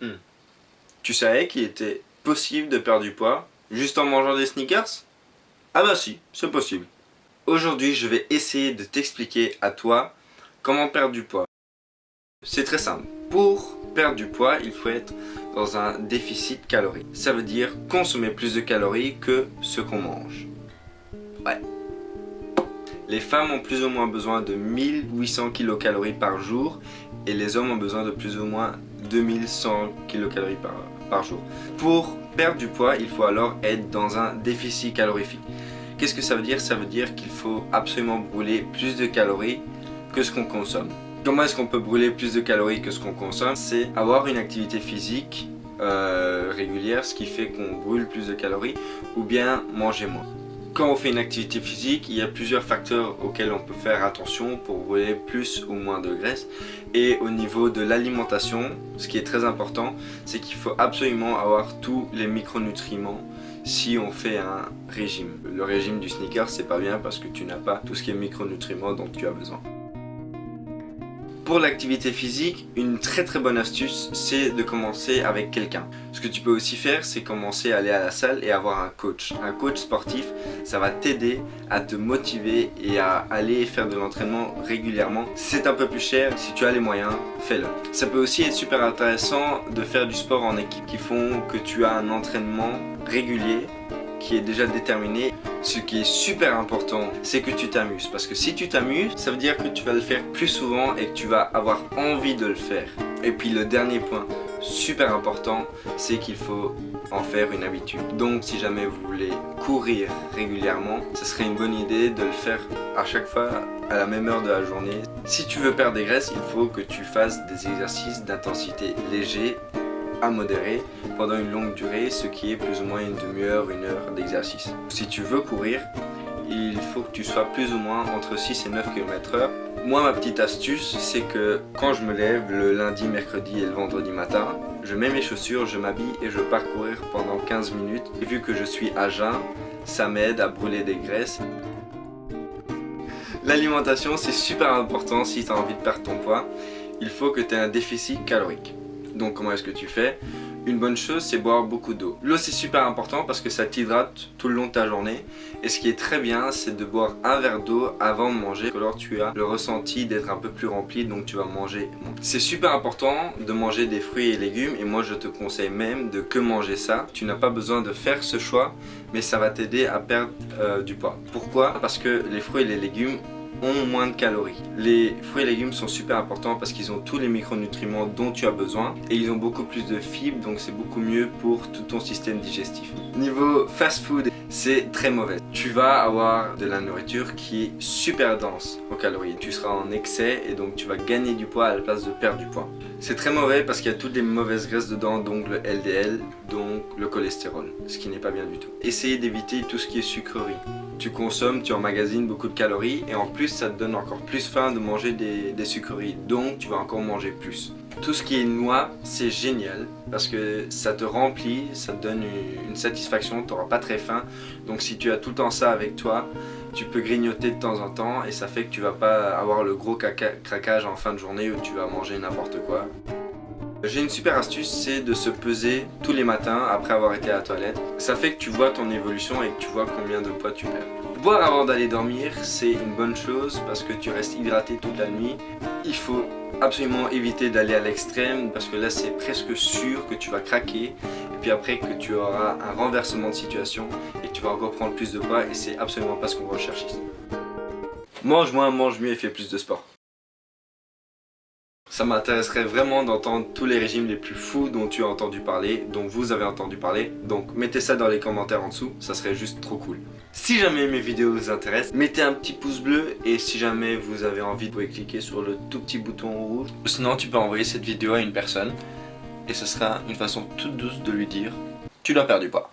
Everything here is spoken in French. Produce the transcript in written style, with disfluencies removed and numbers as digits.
Hmm. Tu savais qu'il était possible de perdre du poids juste en mangeant des sneakers? Ah bah si, c'est possible. Aujourd'hui, je vais essayer de t'expliquer à toi comment perdre du poids. C'est très simple. Pour perdre du poids, il faut être dans un déficit calorique. Ça veut dire consommer plus de calories que ce qu'on mange. Ouais. Les femmes ont plus ou moins besoin de 1800 kcal par jour et les hommes ont besoin de plus ou moins 2100 kcal par jour. Pour perdre du poids, il faut alors être dans un déficit calorifique. Qu'est-ce que ça veut dire? Ça veut dire qu'il faut absolument brûler plus de calories que ce qu'on consomme. Comment est-ce qu'on peut brûler plus de calories que ce qu'on consomme? C'est avoir une activité physique régulière, ce qui fait qu'on brûle plus de calories, ou bien manger moins. Quand on fait une activité physique, il y a plusieurs facteurs auxquels on peut faire attention pour brûler plus ou moins de graisse. Et au niveau de l'alimentation, ce qui est très important, c'est qu'il faut absolument avoir tous les micronutriments si on fait un régime. Le régime du sneaker, c'est pas bien parce que tu n'as pas tout ce qui est micronutriments dont tu as besoin. Pour l'activité physique, une très bonne astuce, c'est de commencer avec quelqu'un. Ce que tu peux aussi faire, c'est commencer à aller à la salle et avoir un coach. Un coach sportif, ça va t'aider à te motiver et à aller faire de l'entraînement régulièrement. C'est un peu plus cher, si tu as les moyens, fais-le. Ça peut aussi être super intéressant de faire du sport en équipe qui font que tu as un entraînement régulier qui est déjà déterminé. Ce qui est super important, c'est que tu t'amuses. Parce que si tu t'amuses, ça veut dire que tu vas le faire plus souvent et que tu vas avoir envie de le faire. Et puis le dernier point, super important, c'est qu'il faut en faire une habitude. Donc si jamais vous voulez courir régulièrement, ce serait une bonne idée de le faire à chaque fois à la même heure de la journée. Si tu veux perdre des graisses, il faut que tu fasses des exercices d'intensité légers à modérer pendant une longue durée, ce qui est plus ou moins une demi-heure, une heure d'exercice. Si tu veux courir, il faut que tu sois plus ou moins entre 6 et 9 km/h. Moi, ma petite astuce, c'est que quand je me lève le lundi, mercredi et le vendredi matin, je mets mes chaussures, je m'habille et je pars courir pendant 15 minutes. Et vu que je suis à jeun, ça m'aide à brûler des graisses. L'alimentation, c'est super important si tu as envie de perdre ton poids. Il faut que tu aies un déficit calorique. Donc comment est-ce que tu fais? Une bonne chose, c'est boire beaucoup d'eau. L'eau, c'est super important parce que ça t'hydrate tout le long de ta journée. Et ce qui est très bien, c'est de boire un verre d'eau avant de manger. Alors tu as le ressenti d'être un peu plus rempli, donc tu vas manger moins. C'est super important de manger des fruits et légumes. Et moi, je te conseille même de que manger ça. Tu n'as pas besoin de faire ce choix, mais ça va t'aider à perdre du poids. Pourquoi? Parce que les fruits et les légumes ont moins de calories. Les fruits et légumes sont super importants parce qu'ils ont tous les micronutriments dont tu as besoin et ils ont beaucoup plus de fibres, donc c'est beaucoup mieux pour tout ton système digestif. Niveau fast food, c'est très mauvais. Tu vas avoir de la nourriture qui est super dense en calories. Tu seras en excès et donc tu vas gagner du poids à la place de perdre du poids. C'est très mauvais parce qu'il y a toutes les mauvaises graisses dedans, donc le LDL, donc le cholestérol, ce qui n'est pas bien du tout. Essayez d'éviter tout ce qui est sucrerie. Tu consommes, tu emmagasines beaucoup de calories et en plus ça te donne encore plus faim de manger des sucreries, donc tu vas encore manger plus. Tout ce qui est noix, c'est génial parce que ça te remplit, ça te donne une satisfaction, tu n'auras pas très faim. Donc si tu as tout le temps ça avec toi, tu peux grignoter de temps en temps et ça fait que tu vas pas avoir le gros craquage en fin de journée où tu vas manger n'importe quoi. J'ai une super astuce, c'est de se peser tous les matins après avoir été à la toilette. Ça fait que tu vois ton évolution et que tu vois combien de poids tu perds. Boire avant d'aller dormir, c'est une bonne chose parce que tu restes hydraté toute la nuit. Il faut absolument éviter d'aller à l'extrême parce que là c'est presque sûr que tu vas craquer et puis après que tu auras un renversement de situation et que tu vas encore prendre plus de poids et c'est absolument pas ce qu'on recherche ici. Mange moins, mange mieux et fais plus de sport. Ça m'intéresserait vraiment d'entendre tous les régimes les plus fous dont tu as entendu parler, dont vous avez entendu parler. Donc mettez ça dans les commentaires en dessous, ça serait juste trop cool. Si jamais mes vidéos vous intéressent, mettez un petit pouce bleu et si jamais vous avez envie, vous pouvez cliquer sur le tout petit bouton rouge. Sinon tu peux envoyer cette vidéo à une personne et ce sera une façon toute douce de lui dire « Tu dois perdre du poids ».